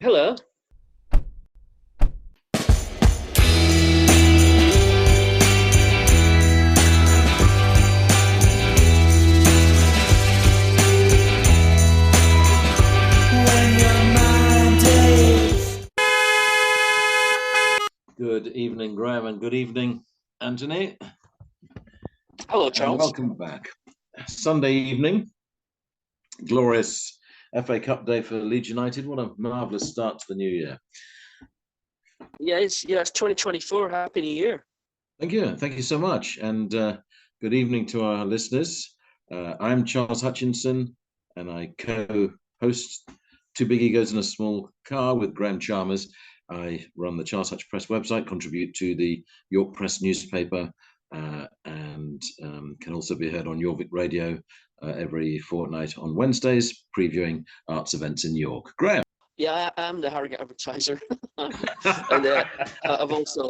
Hello. Good evening, Graham, and good evening, Anthony. Hello, And Charles. welcome back. Sunday evening, glorious FA Cup day for Leeds United. What a marvellous start to the new year. It's 2024. Happy New Year. Thank you so much, and good evening to our listeners. I'm Charles Hutchinson, and I co-host Two Big Egos in a Small Car with Graham Chalmers. I run the Charles Hutch Press website, contribute to the York Press newspaper, and can also be heard on York Radio every fortnight on Wednesdays, previewing arts events in York. Graham. Yeah, I'm the Harrogate advertiser, and I've also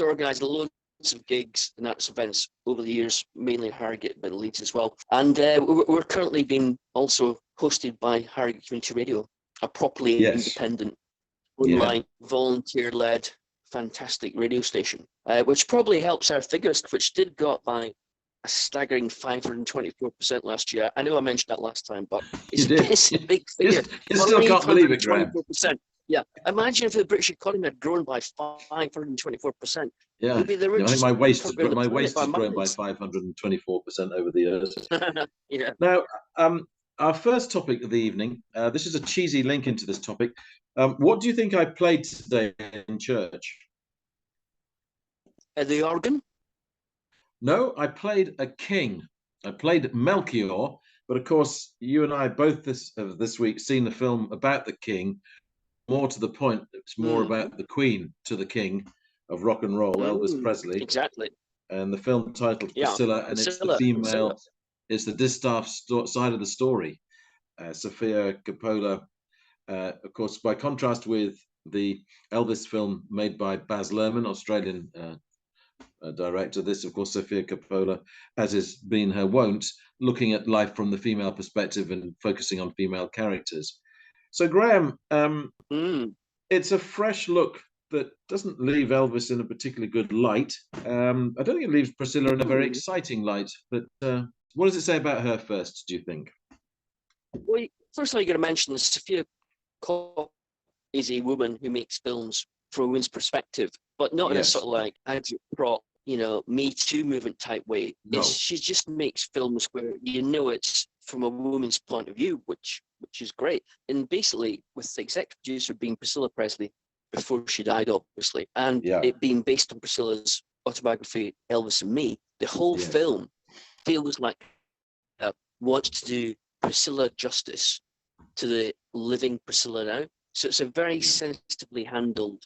organised loads of gigs and arts events over the years, mainly in Harrogate, but Leeds as well. And we're currently being also hosted by Harrogate Community Radio, a properly independent, online, volunteer-led, fantastic radio station, which probably helps our figures, which did go up by a staggering 524% last year. I know I mentioned that last time, but it's a big figure. You still can't believe it, Graham. Yeah, imagine if the British economy had grown by 524%. Yeah, I think my waste has grown by 524% over the years. Yeah. Now, our first topic of the evening, this is a cheesy link into this topic. What do you think I played today in church? The organ? No, I played a king. I played Melchior, but of course, you and I both this week seen the film about the king. More to the point, it's more about the Queen to the King of rock and roll, Elvis Presley. Exactly. And the film titled Priscilla, and it's the female, it's the distaff side of the story. Sofia Coppola, of course, by contrast with the Elvis film made by Baz Lurmann, Australian director. This, of course, Sofia Coppola, as has been her wont, looking at life from the female perspective and focusing on female characters. So, Graham, it's a fresh look that doesn't leave Elvis in a particularly good light. I don't think it leaves Priscilla in a very exciting light. But what does it say about her first, do you think? Well, first of all, you got to mention that Sofia Coppola is a woman who makes films from a woman's perspective, but not in a sort of like agit-prop, Me Too movement type way. No. She just makes films where it's from a woman's point of view, which is great. And basically, with the executive producer being Priscilla Presley before she died, obviously, and it being based on Priscilla's autobiography, Elvis and Me, the whole film feels like wants to do Priscilla justice to the living Priscilla now. So it's a very sensitively handled,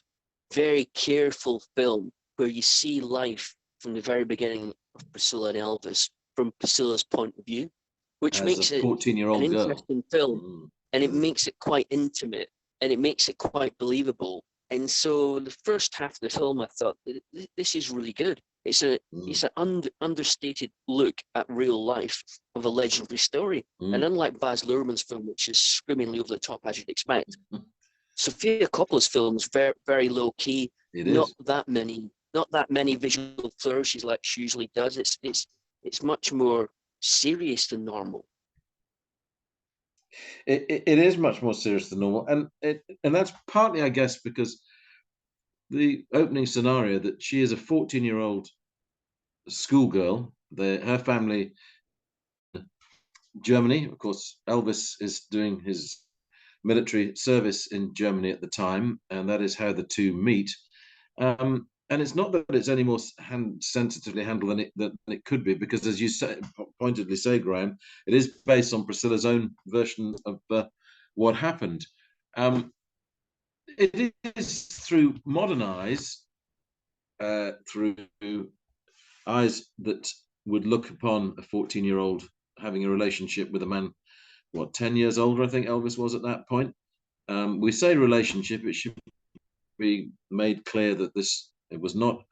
very careful film where you see life from the very beginning of Priscilla and Elvis from Priscilla's point of view, which makes it 14-year-old an girl. interesting film, and it makes it quite intimate, and it makes it quite believable. And so the first half of the film, I thought, this is really good. It's an understated look at real life of a legendary story. And unlike Baz Luhrmann's film, which is screamingly over the top as you'd expect, Sofia Coppola's film is very, very low key. Not that many visual flourishes like she usually does. It's much more serious than normal. It is much more serious than normal, and that's partly, I guess, because the opening scenario that she is a 14-year-old schoolgirl. Her family, Germany, of course. Elvis is doing his military service in Germany at the time, and that is how the two meet. And it's not that it's any more sensitively handled than it could be, because, as you pointedly say, Graham, it is based on Priscilla's own version of what happened. It is through modern eyes, through eyes that would look upon a 14-year-old having a relationship with a man, 10 years older, I think Elvis was at that point. We say relationship, it should be made clear that it was not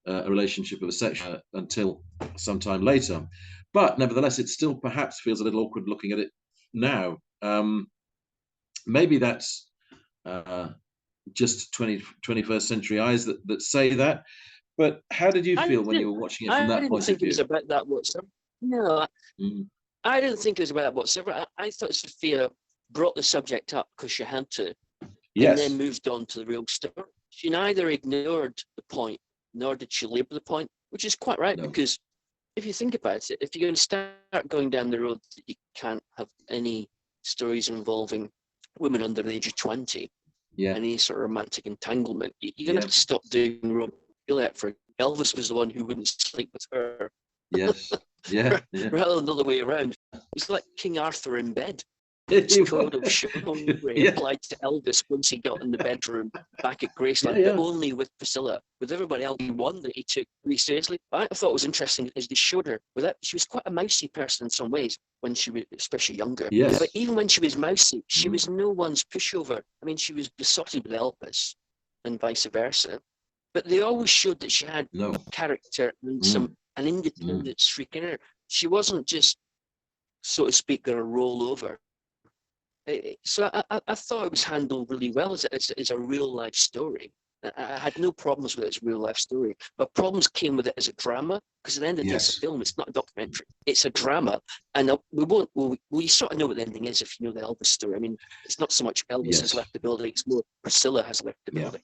a relationship of a sexual until sometime later. But nevertheless, it still perhaps feels a little awkward looking at it now. maybe that's just 21st century eyes that say that. But how did you feel when you were watching it from that point of view? I didn't think it was about that whatsoever. No, I didn't think it was about that whatsoever. I thought Sofia brought the subject up because she had to, and then moved on to the real story. She neither ignored the point nor did she labour the point, which is quite right, because if you think about it, if you're going to start going down the road that you can't have any stories involving women under the age of 20, any sort of romantic entanglement, you're going to have to stop doing Romeo and Juliet. For Elvis was the one who wouldn't sleep with her. Rather than the other way around. It's like King Arthur in bed. It's code of chivalry applied to Elvis once he got in the bedroom back at Graceland, but only with Priscilla. With everybody else, he won that he took really seriously. What I thought was interesting is they showed her she was quite a mousy person in some ways when she was, especially younger. But even when she was mousy, she was no one's pushover. I mean, she was besotted with Elvis and vice versa. But they always showed that she had character and an independent streak in her. She wasn't just, so to speak, going to roll over. So I thought it was handled really well as a real life story. I had no problems with it as a real life story, but problems came with it as a drama, because at the end of the day, it's a film. It's not a documentary. It's a drama, and we sort of know what the ending is if you know the Elvis story. I mean, it's not so much Elvis has left the building; it's more Priscilla has left the building.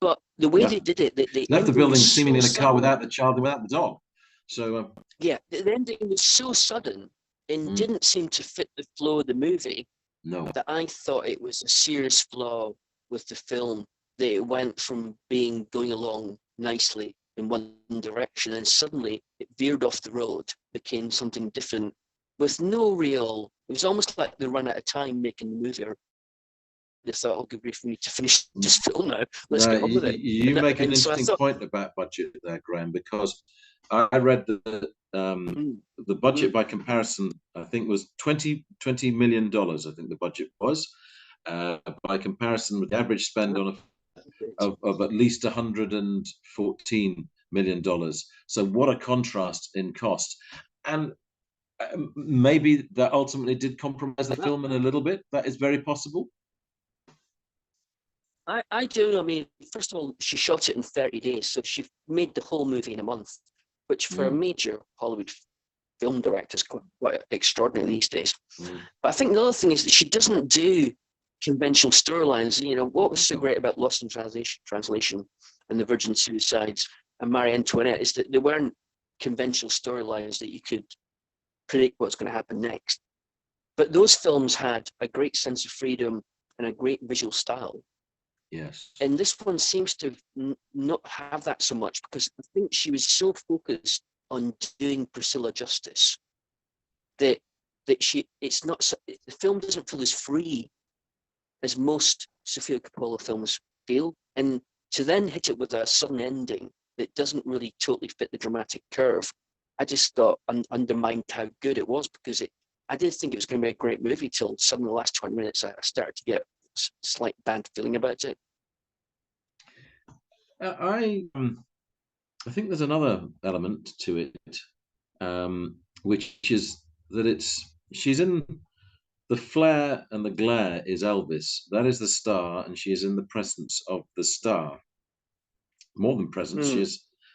But the way they did it, they left the building seemingly in a car without the child and without the dog. So the ending was so sudden and didn't seem to fit the flow of the movie. That I thought it was a serious flaw with the film. That it went from going along nicely in one direction, and suddenly it veered off the road, became something different, with no real. It was almost like they ran out of time making the movie. Or they thought, "Oh, good grief, we need to finish this film now. Let's get on with it." You make an interesting point about budget there, Graham, because I read the budget by comparison, I think, was $20 million. I think the budget was by comparison with the average spend on of at least $114 million. So what a contrast in cost. And maybe that ultimately did compromise the film in a little bit. That is very possible. I do. I mean, first of all, she shot it in 30 days, so she made the whole movie in a month, which for a major Hollywood film director is quite extraordinary these days. But I think the other thing is that she doesn't do conventional storylines. You know, what was so great about Lost in Translation and The Virgin Suicides and Marie Antoinette is that they weren't conventional storylines that you could predict what's going to happen next. But those films had a great sense of freedom and a great visual style. Yes. And this one seems to not have that so much, because I think she was so focused on doing Priscilla justice that it's not, the film doesn't feel as free as most Sofia Coppola films feel. And to then hit it with a sudden ending that doesn't really totally fit the dramatic curve, I just thought undermined how good it was, because I did think it was going to be a great movie till suddenly the last 20 minutes I started to get a slight bad feeling about it. I think there's another element to it, which is that she's in the flare and the glare is Elvis. That is the star, and she is in the presence of the star. More than presence,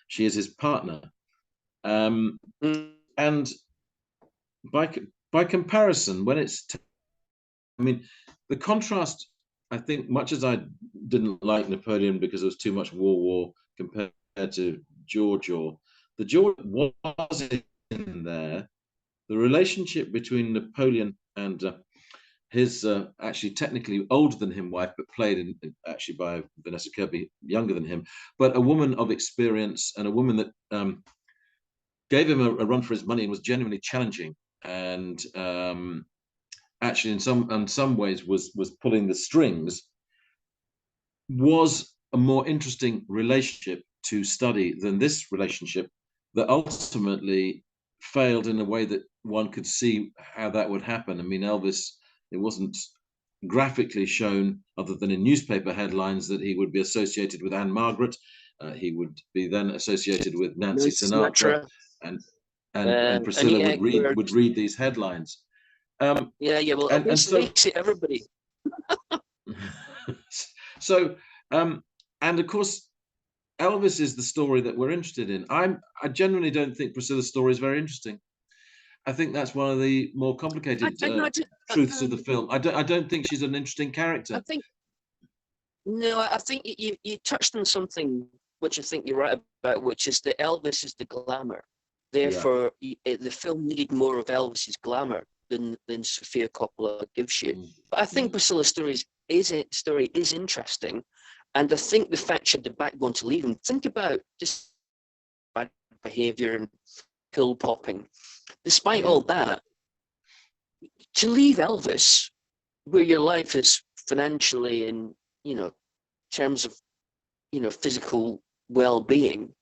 she is his partner. And by comparison, when I mean, the contrast, I think, much as I didn't like Napoleon because there was too much war compared to George, or the George was in there, the relationship between Napoleon and his actually technically older than him wife, but played actually by Vanessa Kirby, younger than him, but a woman of experience and a woman that gave him a run for his money and was genuinely challenging, and actually in some ways was pulling the strings, was a more interesting relationship to study than this relationship that ultimately failed in a way that one could see how that would happen. I mean, Elvis, it wasn't graphically shown other than in newspaper headlines that he would be associated with Anne Margaret. He would be then associated with Nancy Sinatra, and Priscilla would read these headlines. Yeah. Well, and so basically everybody. So, and of course, Elvis is the story that we're interested in. I genuinely don't think Priscilla's story is very interesting. I think that's one of the more complicated truths of the film. I don't think she's an interesting character. I think you touched on something which I think you're right about, which is that Elvis is the glamour. Therefore, the film needed more of Elvis's glamour than Sofia Coppola gives you. But I think Priscilla's story is interesting, and I think the fact she had the backbone to leave him. Think about just bad behaviour and pill popping. Despite all that, to leave Elvis, where your life is financially and terms of physical well-being,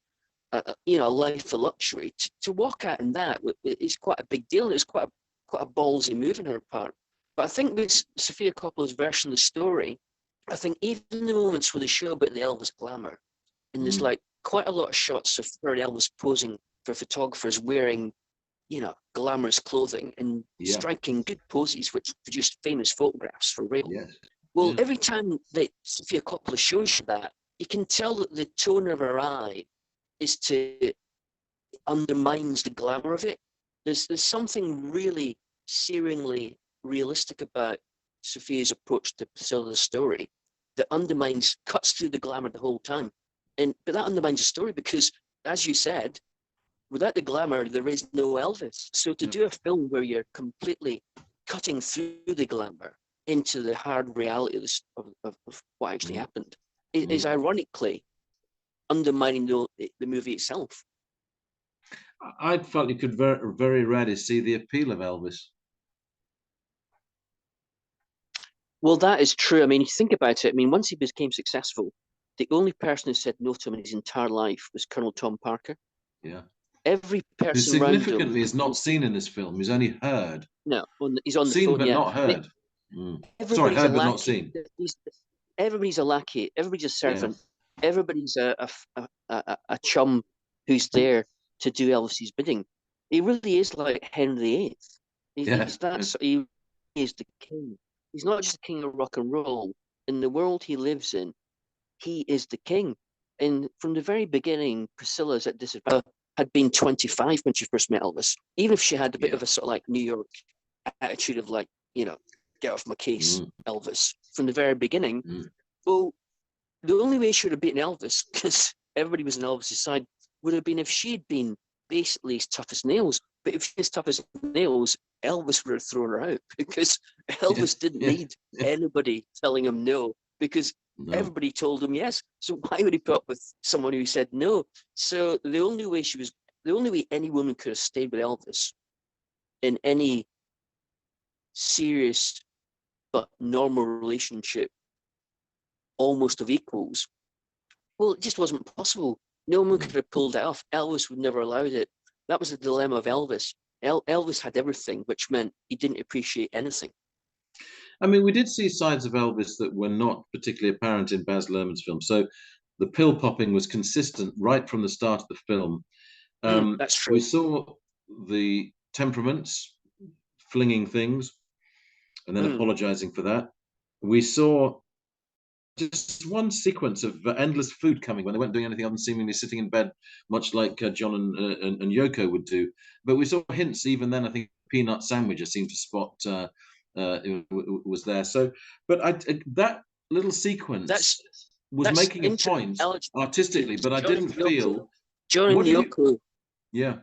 a life of luxury, to walk out in that is quite a big deal. It's quite a ballsy move on her part. But I think with Sofia Coppola's version of the story, I think even the moments where they show about the Elvis glamour, and there's like quite a lot of shots of her and Elvis posing for photographers wearing, glamorous clothing and striking good poses, which produced famous photographs for real. Yes. Well, every time that Sofia Coppola shows you that, you can tell that the tone of her eye undermines the glamour of it. There's something really searingly realistic about Sofia's approach to Priscilla's story that cuts through the glamour the whole time. But that undermines the story because, as you said, without the glamour, there is no Elvis. So to do a film where you're completely cutting through the glamour into the hard reality of what actually happened is ironically undermining the movie itself. I felt you could very rarely see the appeal of Elvis. Well, that is true. I mean, you think about it. I mean, once he became successful, the only person who said no to him in his entire life was Colonel Tom Parker. Yeah. Every person who significantly is not seen in this film. He's only heard. No, he's on the seen phone, but not heard. Sorry, heard but not seen. Everybody's a lackey. Everybody's a servant. Yeah. Everybody's a chum who's there to do Elvis's bidding. He really is like Henry VIII. He is the king. He's not just the king of rock and roll. In the world he lives in, he is the king. And from the very beginning, Priscilla's at disadvantage. Had been 25 when she first met Elvis. Even if she had a bit of a sort of like New York attitude of like, get off my case, Elvis, from the very beginning. Well, the only way she would have beaten Elvis, because everybody was on Elvis's side, would have been if she'd been basically as tough as nails. But if she's tough as nails, Elvis would have thrown her out because Elvis didn't need anybody telling him no, because everybody told him yes. So why would he put up with someone who said no? So the only way any woman could have stayed with Elvis in any serious but normal relationship, almost of equals, well, it just wasn't possible. No one could have pulled it off. Elvis would never allowed it. That was the dilemma of Elvis. Elvis had everything, which meant he didn't appreciate anything. I mean, we did see sides of Elvis that were not particularly apparent in Baz Luhrmann's film. So the pill popping was consistent right from the start of the film. That's true. We saw the temperaments, flinging things, and then apologizing for that. We saw just one sequence of endless food coming when they weren't doing anything other than seemingly sitting in bed, much like John and Yoko would do. But we saw hints even then. I think peanut sandwich I seemed to spot it was there. So, but that little sequence was making a point artistically, but I didn't feel John and Yoko. Yeah.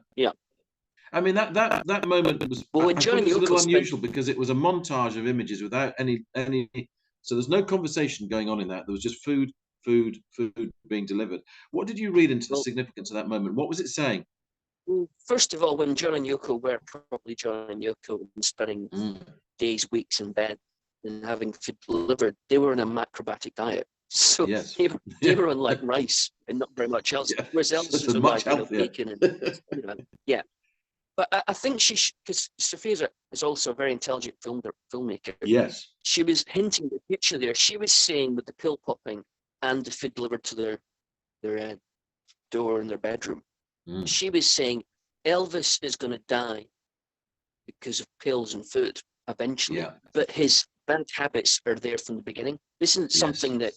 I mean that moment was a little unusual because it was a montage of images without any. So there's no conversation going on in that. There was just food being delivered. What did you read into the significance of that moment? What was it saying? Well, first of all, when John and Yoko were probably John and Yoko and spending days, weeks in bed and having food delivered, they were on a macrobiotic diet. So they were on like rice and not very much else. Whereas Elvis was on like bacon and But I think because Sofia is also a very intelligent filmmaker. Yes. She was hinting at the future there. She was saying with the pill popping and the food delivered to their door in their bedroom, she was saying Elvis is going to die because of pills and food. eventually, but his bad habits are there from the beginning. This isn't something that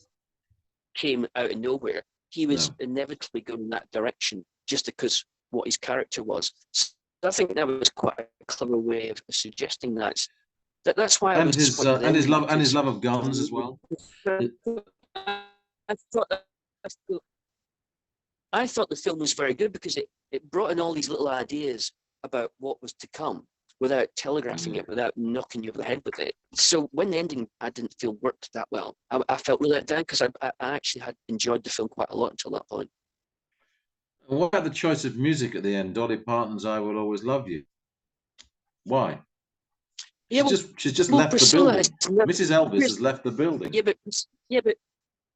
came out of nowhere. He was inevitably going in that direction just because what his character was. So I think that was quite a clever way of suggesting that. That's why I was disappointed. And his love of guns as well. I thought the film was very good because it brought in all these little ideas about what was to come without telegraphing it, without knocking you over the head with it. So when the ending, I didn't feel worked that well. I felt really let down because I actually had enjoyed the film quite a lot until that point. And what about the choice of music at the end? Dolly Parton's "I Will Always Love You." Why? She's just left Priscilla the building. Mrs. Elvis has left the building. Yeah, but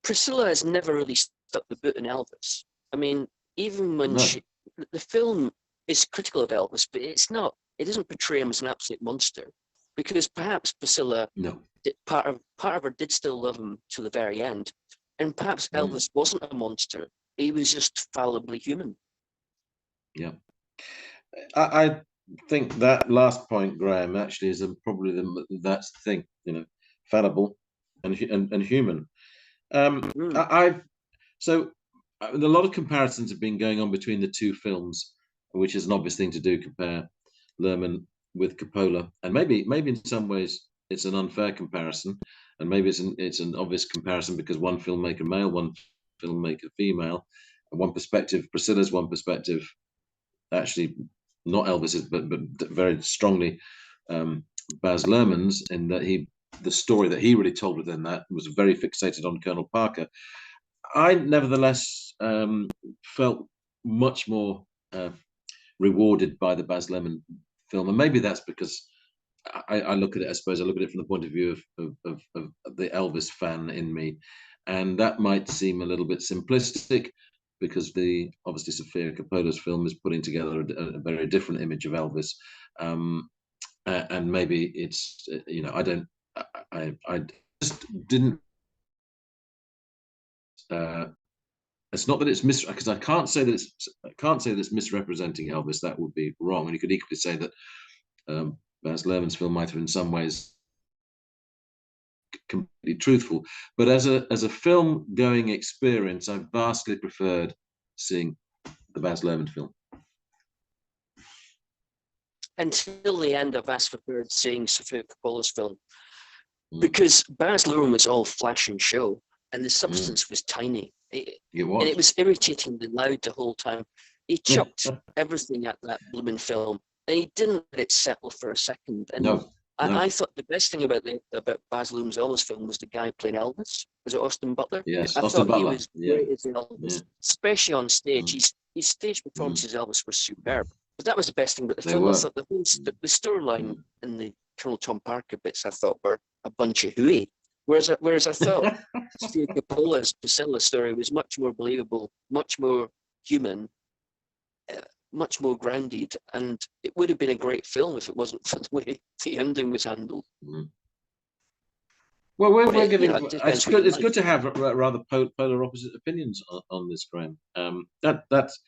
Priscilla has never really stuck the boot in Elvis. I mean, even when the film is critical of Elvis, but it doesn't portray him as an absolute monster, because perhaps Priscilla, part of her did still love him to the very end, and perhaps Elvis wasn't a monster; he was just fallibly human. Yeah, I think that last point, Graham, actually is probably that's the thing, you know, fallible and human. So a lot of comparisons have been going on between the two films, which is an obvious thing to do, compare Lurmann with Coppola, and maybe in some ways it's an unfair comparison, and maybe it's an obvious comparison because one filmmaker male, one filmmaker female, and one perspective Priscilla's, one perspective actually not Elvis's, but very strongly Baz Luhrmann's, in that the story that he really told within that was very fixated on Colonel Parker. I nevertheless felt much more rewarded by the Baz Luhrmann film, and maybe that's because I look at it. I suppose I look at it from the point of view of the Elvis fan in me, and that might seem a little bit simplistic, because obviously Sofia Coppola's film is putting together a very different image of Elvis, and maybe it's I just didn't. It's not that it's because I can't say that it's misrepresenting Elvis. That would be wrong, and you could equally say that Baz Luhrmann's film might have, in some ways, completely truthful. But as a film-going experience, I vastly preferred seeing the Baz Luhrmann film. Until the end, I've vastly preferred seeing Sofia Coppola's film, because Baz Luhrmann was all flash and show, and the substance was tiny. And it was irritatingly loud the whole time. He chucked everything at that blooming film, and he didn't let it settle for a second. And I thought the best thing about Baz Luhrmann's Elvis film was the guy playing Elvis. Was it Austin Butler? Yes, I Austin thought Butler. He was great as Elvis, especially on stage. His stage performances Elvis were superb. But that was the best thing about the film. I thought the storyline and the Colonel Tom Parker bits, I thought, were a bunch of hooey. Whereas I thought Sofia Coppola's Priscilla story was much more believable, much more human, much more grounded, and it would have been a great film if it wasn't for the way the ending was handled. Well, we're giving. It's good to have rather polar opposite opinions on this, Graham. That's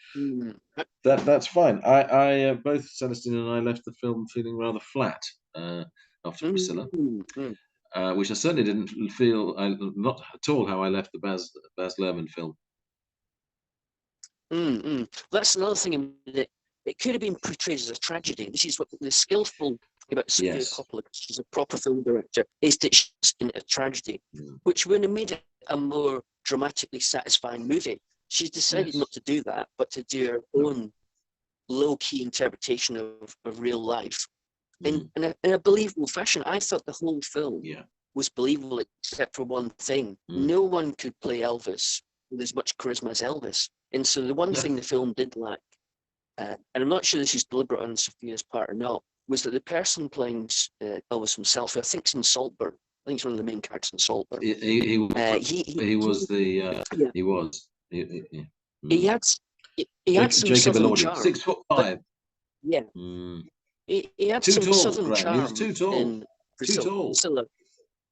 fine. I both Celestine and I left the film feeling rather flat after Priscilla. Which I certainly didn't feel, not at all, how I left the Baz Luhrmann film. That's another thing. It could have been portrayed as a tragedy. This is what the skillful thing about Sofia Coppola, she's a proper film director, is that she's in a tragedy, which would have made it a more dramatically satisfying movie. She's decided not to do that, but to do her own low-key interpretation of real life. In a believable fashion. I thought the whole film was believable, except for one thing. No one could play Elvis with as much charisma as Elvis. And so the one thing the film did lack, and I'm not sure this is deliberate on Sophia's part or not, was that the person playing Elvis himself, I think it's in Saltburn. I think he's one of the main characters in Saltburn. He had some southern charm. 6'5". Yeah. He had some southern charm. He was too tall. Priscilla.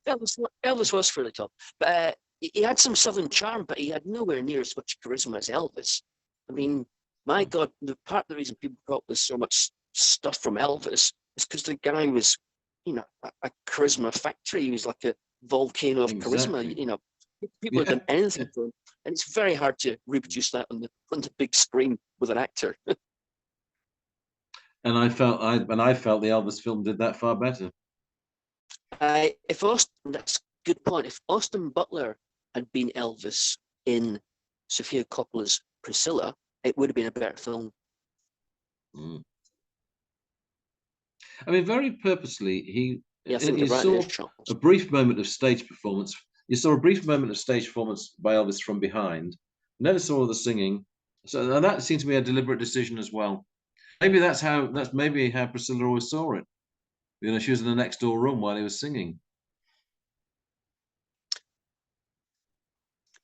Elvis was fairly tall, but he had some southern charm, but he had nowhere near as much charisma as Elvis. I mean, my God, part of the reason people got this so much stuff from Elvis is because the guy was a charisma factory. He was like a volcano of charisma. People have done anything for him, and it's very hard to reproduce that on the big screen with an actor. And I felt the Elvis film did that far better. That's a good point. If Austin Butler had been Elvis in Sofia Coppola's Priscilla, it would have been a better film. I mean, very purposely, I think you saw a brief moment of stage performance. You saw a brief moment of stage performance by Elvis from behind. Never saw the singing. So that seemed to be a deliberate decision as well. Maybe that's how Priscilla always saw it. She was in the next door room while he was singing.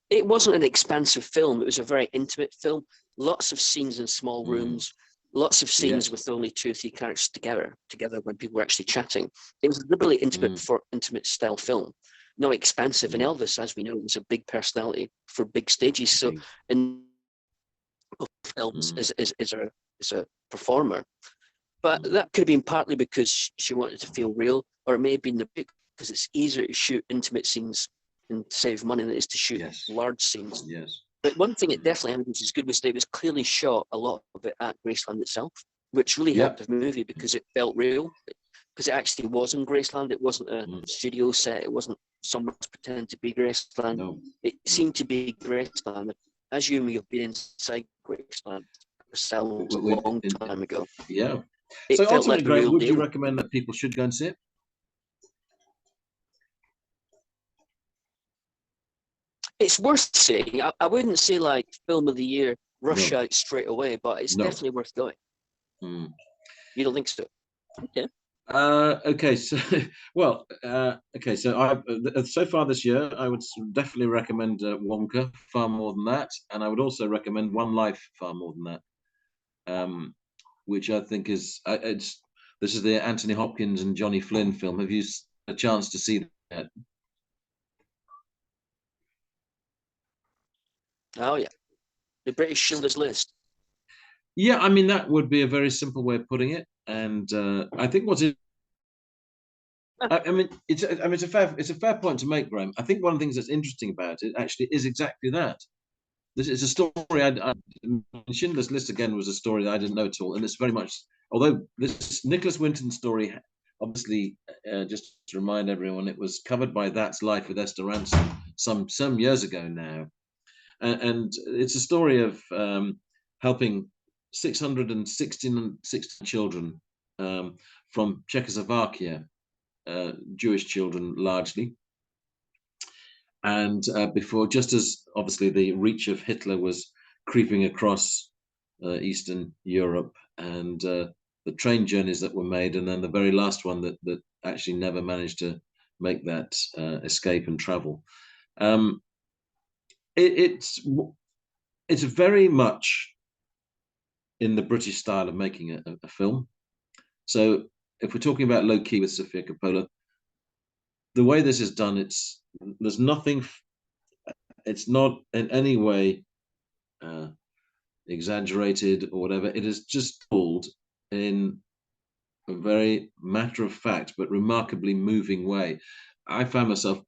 It wasn't an expansive film. It was a very intimate film. Lots of scenes in small rooms. Lots of scenes with only 2 or 3 characters together when people were actually chatting. It was a deliberately intimate style film, not expansive. And Elvis, as we know, was a big personality for big stages. So in films is a performer. But that could have been partly because she wanted to feel real, or it may have been because it's easier to shoot intimate scenes and save money than it is to shoot large scenes. Yes. But one thing it definitely had, which is good, was that it was clearly shot a lot of it at Graceland itself, which really helped the movie because it felt real. Because it actually was in Graceland. It wasn't a studio set. It wasn't someone pretending to be Graceland. No. It seemed to be Graceland. As you may have been inside Graceland ourselves a long time ago. Yeah. It so felt ultimately, like Greg, would deal. you recommend that people should go and see it? It's worth seeing. I wouldn't say like film of the year, rush out straight away, but it's definitely worth going. You don't think so? Okay. Okay. So, so far this year, I would definitely recommend Wonka far more than that, and I would also recommend One Life far more than that, which I think is this is the Anthony Hopkins and Johnny Flynn film. Have you a chance to see that? Oh yeah, the British Schindler's List. Yeah, I mean that would be a very simple way of putting it, and I think I mean it's a fair point to make, Graham. I think one of the things that's interesting about it actually is exactly that. This is a story. Schindler's List again was a story that I didn't know at all, and it's very much. Although this Nicholas Winton story, obviously, just to remind everyone, it was covered by That's Life with Esther Ransom some years ago now. And it's a story of helping 616 children from Czechoslovakia, Jewish children largely. And just as obviously the reach of Hitler was creeping across Eastern Europe, and the train journeys that were made, and then the very last one that actually never managed to make that escape and travel. It's very much in the British style of making a film. So if we're talking about low key with Sofia Coppola, the way this is done, there's nothing. It's not in any way exaggerated or whatever. It is just told in a very matter of fact but remarkably moving way. I found myself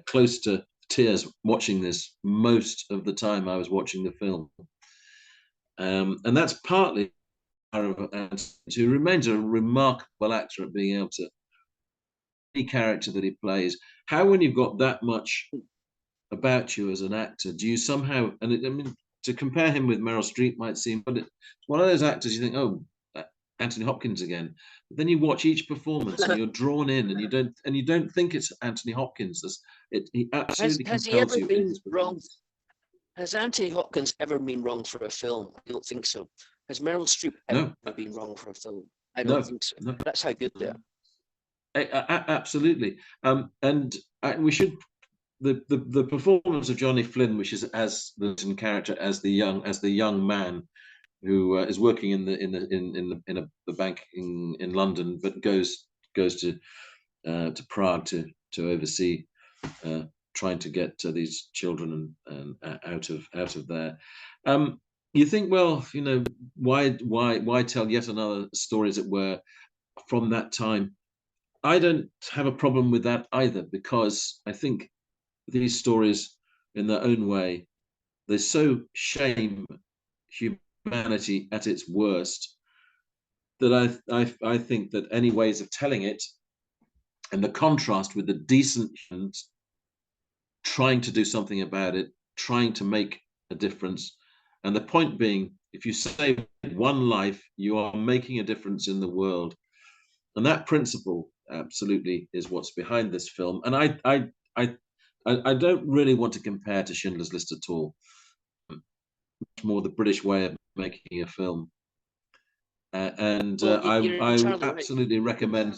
close to tears watching this most of the time I was watching the film, and that's partly who remains a remarkable actor at being able to any character that he plays. How, when you've got that much about you as an actor, do you somehow, I mean, to compare him with Meryl Streep might seem, but it's one of those actors you think, oh, Anthony Hopkins again. But then you watch each performance and you're drawn in, and you don't think it's Anthony Hopkins. He absolutely has he ever been wrong? Has Anthony Hopkins ever been wrong for a film? I don't think so. Has Meryl Streep ever been wrong for a film? I don't think so. No. That's how good they are. Absolutely. And we should the performance of Johnny Flynn, which is as the character as the young man who is working in the bank in London, but goes to Prague to oversee trying to get these children out of there. You think, well, why tell yet another story, as it were, from that time? I don't have a problem with that either, because I think these stories, in their own way, they so shame humanity at its worst that I think that any ways of telling it, and the contrast with the decent humans trying to do something about it, trying to make a difference, and the point being, if you save one life, you are making a difference in the world, and that principle absolutely is what's behind this film. And I don't really want to compare to Schindler's List at all. Much more the British way of making a film. I absolutely recommend.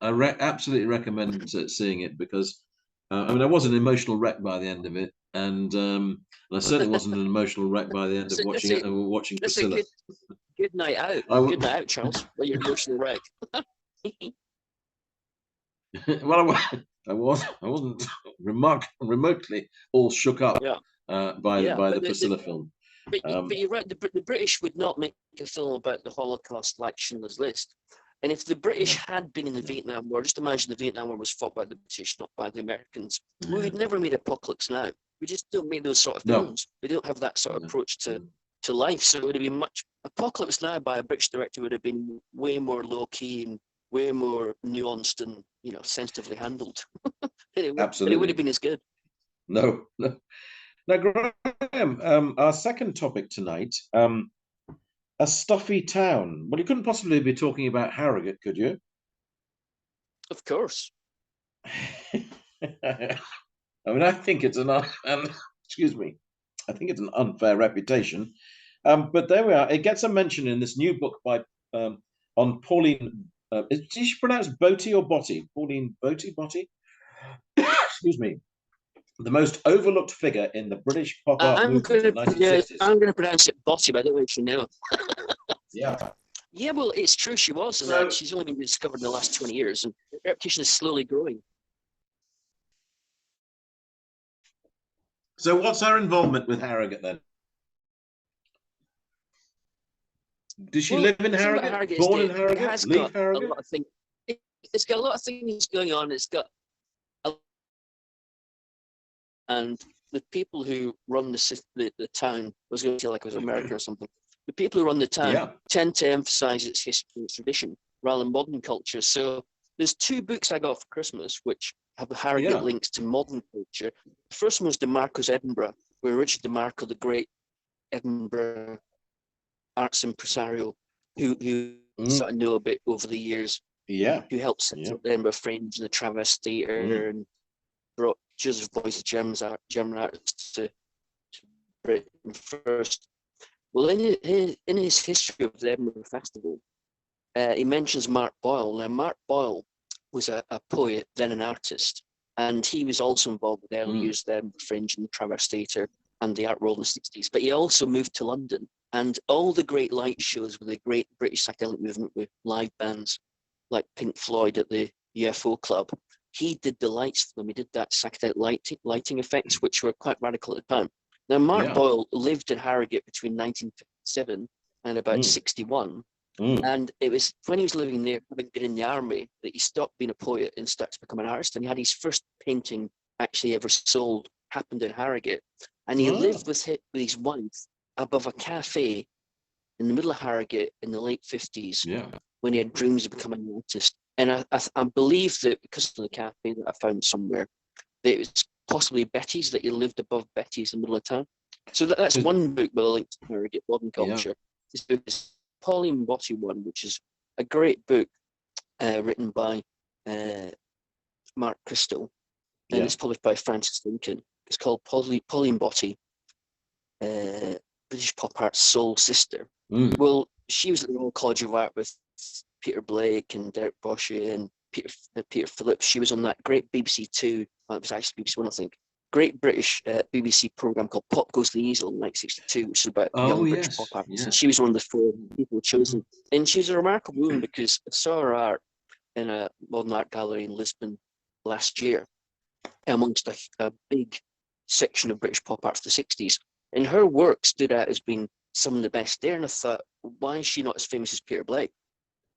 Absolutely recommend seeing it, because I mean, I was an emotional wreck by the end of it, and I certainly wasn't an emotional wreck by the end of watching Priscilla. Good night out. Good night out, Charles. Well, you're an emotional wreck. Well, I wasn't remotely all shook up by the Priscilla film. But you're right. The British would not make a film about the Holocaust like Schindler's List. And if the British had been in the Vietnam War, just imagine the Vietnam War was fought by the British, not by the Americans. We would never made Apocalypse Now. We just don't make those sort of films. We don't have that sort of approach to life. So it would have been Apocalypse Now by a British director would have been way more low key and way more nuanced and sensitively handled. Absolutely, it would have been as good. No. Now, Graham, our second topic tonight, a stuffy town. Well, you couldn't possibly be talking about Harrogate, could you? Of course. I mean, I think it's excuse me. I think it's an unfair reputation. But there we are. It gets a mention in this new book by on Pauline. Is she pronounced Boty or Boty? Pauline Boty? Excuse me. The most overlooked figure in the British pop art movement in the 1960s. I'm going to pronounce it Boty, but I don't actually know. Yeah. Yeah, well, it's true she was, and she's only been discovered in the last 20 years, and her reputation is slowly growing. So what's her involvement with Harrogate then? Did she live in Harrogate? Born in Harrogate? Leave Harrogate? It's got a lot of things going on. It's got and the people who run the town, I was going to say like it was American or something. The people who run the town tend to emphasize its history and tradition rather than modern culture. So there's two books I got for Christmas which have Harrogate links to modern culture. The first one was DeMarco's Edinburgh, where Richard DeMarco, the great Edinburgh arts impresario, who sort of know a bit over the years, who helped set up the Edinburgh Fringe and the Traverse Theatre and brought Joseph Beuys, German artists to Britain first. Well, in his history of the Edinburgh Festival, he mentions Mark Boyle. Now, Mark Boyle was a poet, then an artist, and he was also involved with early years of the Edinburgh Fringe and the Traverse Theatre and the Art World in the 60s. But he also moved to London, and all the great light shows with the great British psychedelic movement with live bands like Pink Floyd at the UFO Club, he did the lights for them. He did that psychedelic lighting effects, which were quite radical at the time. Now, Mark Boyle lived in Harrogate between 1957 and about 61. And it was when he was living there, having been in the army, that he stopped being a poet and started to become an artist. And he had his first painting actually ever sold, happened in Harrogate. And he lived with his wife above a cafe in the middle of Harrogate in the late 50s when he had dreams of becoming an artist. And I believe that because of the cafe that I found somewhere, that it was possibly Betty's, that he lived above Betty's in the middle of town. So that's one book with a link to Harrogate modern culture. This book is Pauline Boty one, which is a great book written by Mark Crystal, and it's published by Francis Lincoln. It's called Pauline Boty, British pop art's soul sister. Well, she was at the Royal College of Art with Peter Blake and Derek Bosche and Peter Phillips. She was on that great BBC Two. Well, it was actually BBC One, I think. Great British BBC program called Pop Goes the Easel in 1962, which is about young British pop artists. And she was one of the 4 people chosen. And she's a remarkable woman because I saw her art in a modern art gallery in Lisbon last year, amongst a big section of British pop art of the 60s. And her work stood out as being some of the best there. And I thought, why is she not as famous as Peter Blake?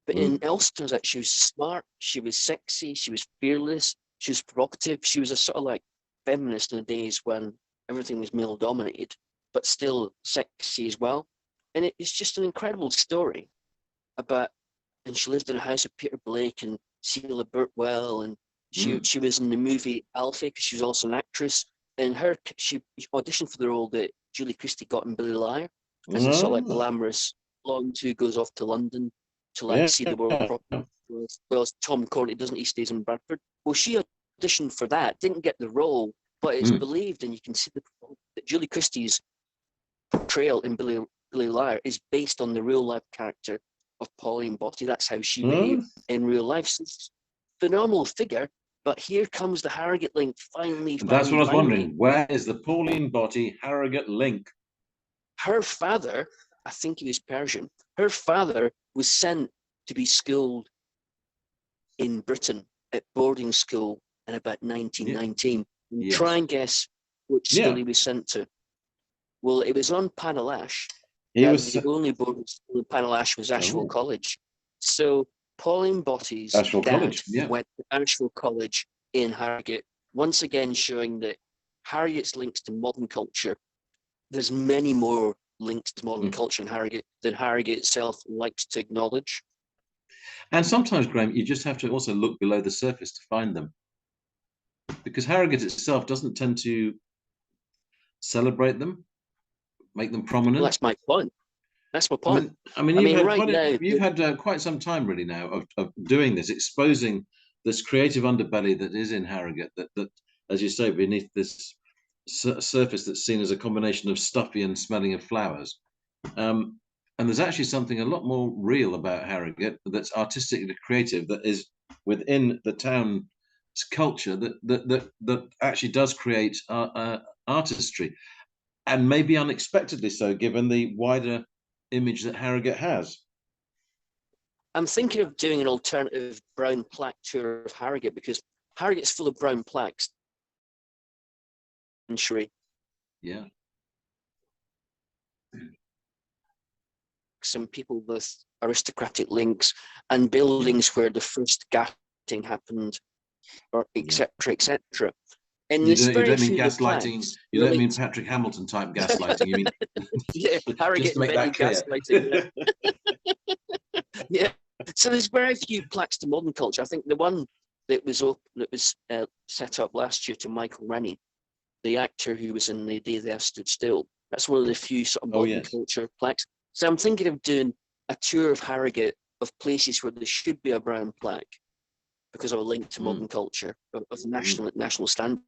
But in Elstern's, she was smart, she was sexy, she was fearless, she was provocative. She was a sort of like feminist in the days when everything was male dominated, but still sexy as well. And it's just an incredible story about, and she lived in a house with Peter Blake and Celia Burtwell, and she was in the movie Alfie because she was also an actress. And she auditioned for the role that Julie Christie got in Billy the Liar, as a sort of like glamorous blonde who goes off to London to like see the world properly. Whereas Tom Courtenay doesn't, he stays in Bradford. Well, she auditioned for that, didn't get the role, but it's believed, and you can see that Julie Christie's portrayal in Billy the Liar is based on the real life character of Pauline Boty. That's how she behaved in real life. So it's a phenomenal figure. But here comes the Harrogate link finally. That's what I was wondering. Where is the Pauline Boty Harrogate link? Her father, I think he was Persian, her father was sent to be schooled in Britain at boarding school in about 1919. Yes. Try and guess which school he was sent to. Well, it was on Panalash. The only boarding school in Panalash was Ashwell College. So Pauline Boty's dad went to Ashwell College in Harrogate, once again showing that Harrogate's links to modern culture, there's many more links to modern culture in Harrogate than Harrogate itself likes to acknowledge. And sometimes, Graham, you just have to also look below the surface to find them. Because Harrogate itself doesn't tend to celebrate them, make them prominent. Well, that's my point. That's my point. You've had quite some time really now of doing this, exposing this creative underbelly that is in Harrogate, that as you say, beneath this surface that's seen as a combination of stuffy and smelling of flowers. And there's actually something a lot more real about Harrogate that's artistically creative, that is within the town's culture, that actually does create artistry, and maybe unexpectedly so, given the wider image that Harrogate has. I'm thinking of doing an alternative brown plaque tour of Harrogate, because Harrogate's full of brown plaques. Yeah. Some people with aristocratic links and buildings where the first gaslighting happened, or etc., etc. And you don't mean gaslighting. You don't mean Patrick Hamilton type gaslighting. You mean Harrogate invented gaslighting. Yeah. So there's very few plaques to modern culture. I think the one that was set up last year to Michael Rennie, the actor who was in The Day the Earth Stood Still. That's one of the few sort of modern culture plaques. So I'm thinking of doing a tour of Harrogate, of places where there should be a brown plaque because of a link to modern culture of national standard.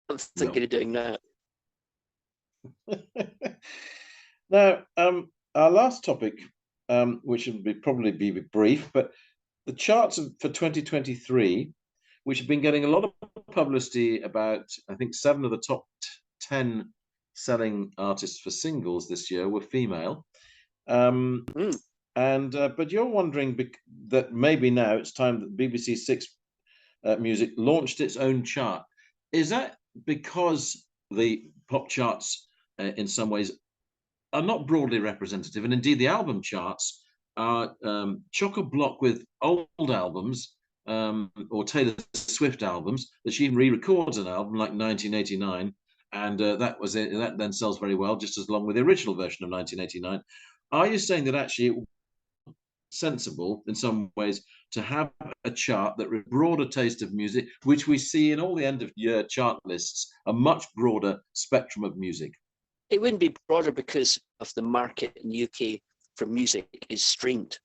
I'm thinking of doing that. Now, our last topic, which would probably be brief, but the charts for 2023, which have been getting a lot of publicity about, I think 7 of the top 10 selling artists for singles this year were female. But you're wondering that maybe now it's time that BBC Six Music launched its own chart. Is that because the pop charts in some ways are not broadly representative, and indeed the album charts are chock-a-block with old albums or Taylor Swift albums that she even re-records an album like 1989, and that then sells very well, just as long with the original version of 1989. Are you saying that actually it would be sensible in some ways to have a chart that with broader taste of music, which we see in all the end of year chart lists, a much broader spectrum of music? It wouldn't be broader because of the market in the UK for music is streamed.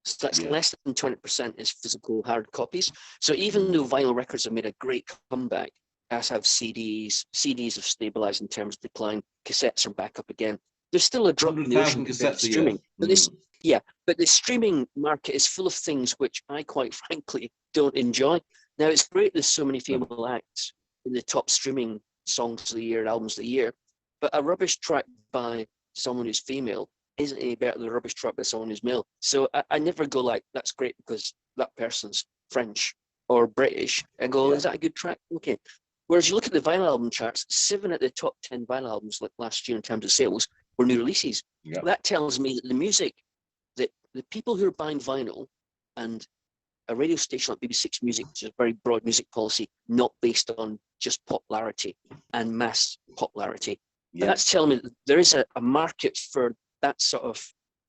So that's less than 20% is physical hard copies. So even though vinyl records have made a great comeback, as have CDs, CDs have stabilized in terms of decline, cassettes are back up again. There's still a drop in the ocean compared to streaming. But the streaming market is full of things which I quite frankly don't enjoy. Now, it's great there's so many female acts in the top streaming songs of the year and albums of the year, but a rubbish track by someone who's female isn't any better than a rubbish track by someone who's male. So I never go like, that's great because that person's French or British. I go, is that a good track? Okay. Whereas you look at the vinyl album charts, 7 at the top 10 vinyl albums like last year in terms of sales were new releases. That tells me that the music that the people who are buying vinyl and a radio station like BBC Music, which is a very broad music policy, not based on just popularity and mass popularity. Yeah. That's telling me that there is a market for that sort of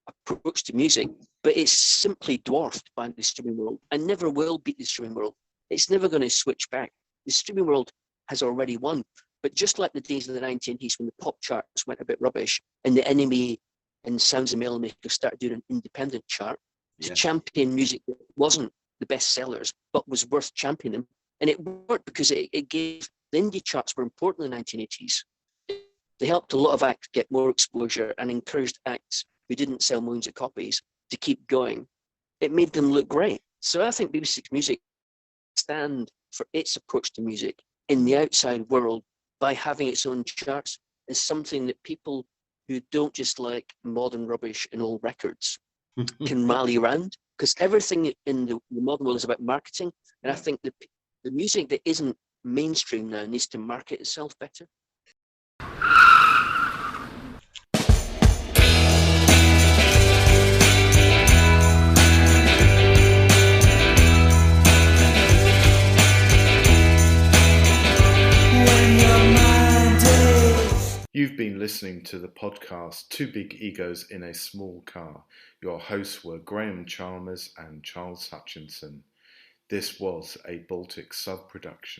approach to music, but it's simply dwarfed by the streaming world and never will beat the streaming world. It's never going to switch back. The streaming world has already won. But just like the days of the 1980s when the pop charts went a bit rubbish and the Enemy and Sounds of Metal Maker started doing an independent chart to champion music that wasn't the best sellers, but was worth championing. And it worked because it gave the indie charts were important in the 1980s. They helped a lot of acts get more exposure and encouraged acts who didn't sell millions of copies to keep going. It made them look great. So I think BBC Music stand for its approach to music in the outside world by having its own charts is something that people who don't just like modern rubbish and old records can rally around, because everything in the modern world is about marketing. And I think the music that isn't mainstream now needs to market itself better. You've been listening to the podcast Two Big Egos in a Small Car. Your hosts were Graham Chalmers and Charles Hutchinson. This was a Baltic sub-production.